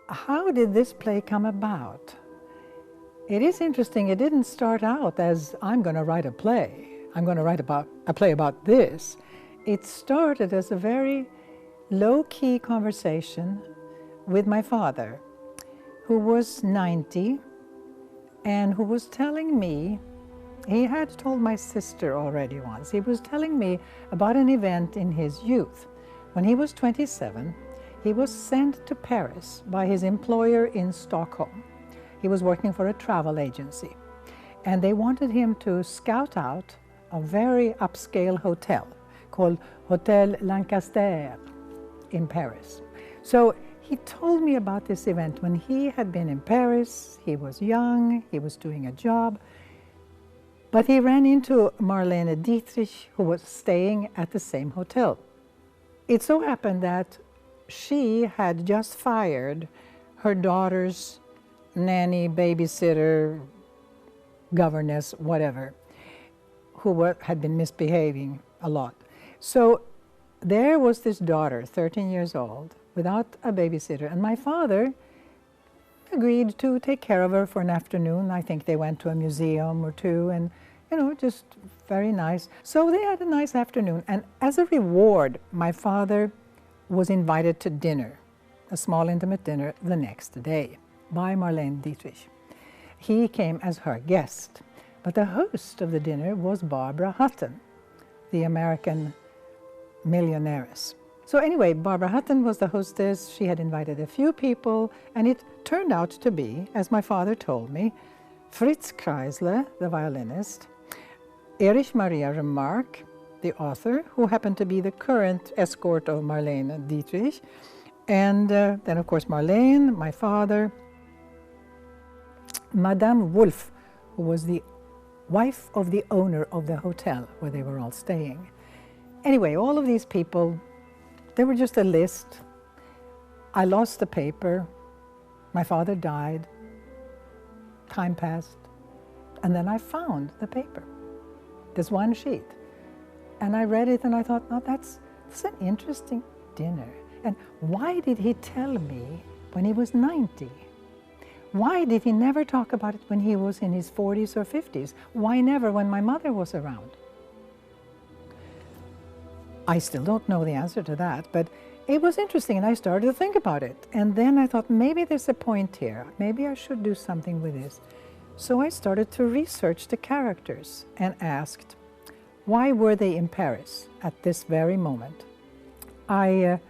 how did this play come about? It is interesting, it didn't start out as I'm going to write a play. I'm going to write a play about this. It started as a very low-key conversation with my father, who was 90 and who was telling me, he had told my sister already once, he was telling me about an event in his youth. When he was 27, he was sent to Paris by his employer in Stockholm. He was working for a travel agency, and they wanted him to scout out a very upscale hotel called Hotel Lancaster in Paris. So he told me about this event when he had been in Paris. He was young, he was doing a job, but he ran into Marlene Dietrich, who was staying at the same hotel. It so happened that she had just fired her daughter's nanny, babysitter, governess, whatever, who had been misbehaving a lot. So there was this daughter, 13 years old, without a babysitter, and my father agreed to take care of her for an afternoon. I think they went to a museum or two, and just very nice. So they had a nice afternoon, and as a reward, my father was invited to dinner, a small intimate dinner the next day by Marlene Dietrich. He came as her guest, but the host of the dinner was Barbara Hutton, the American millionairess. So anyway, Barbara Hutton was the hostess. She had invited a few people, and it turned out to be, as my father told me, Fritz Kreisler, the violinist, Erich Maria Remarque, the author, who happened to be the current escort of Marlene Dietrich, and then of course Marlene, my father, Madame Wolf, who was the wife of the owner of the hotel where they were all staying. Anyway, all of these people, they were just a list. I lost the paper. My father died. Time passed. And then I found the paper, this one sheet. And I read it and I thought, oh, that's an interesting dinner. And why did he tell me when he was 90? Why did he never talk about it when he was in his 40s or 50s? Why never when my mother was around? I still don't know the answer to that, but it was interesting and I started to think about it. And then I thought, maybe there's a point here. Maybe I should do something with this. So I started to research the characters and asked, why were they in Paris at this very moment? I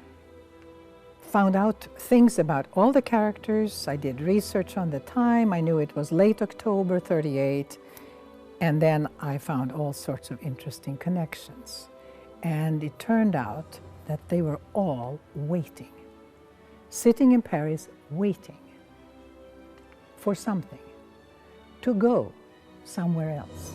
found out things about all the characters. I did research on the time. I knew it was late October 38. And then I found all sorts of interesting connections. And it turned out that they were all waiting, sitting in Paris waiting for something, to go somewhere else.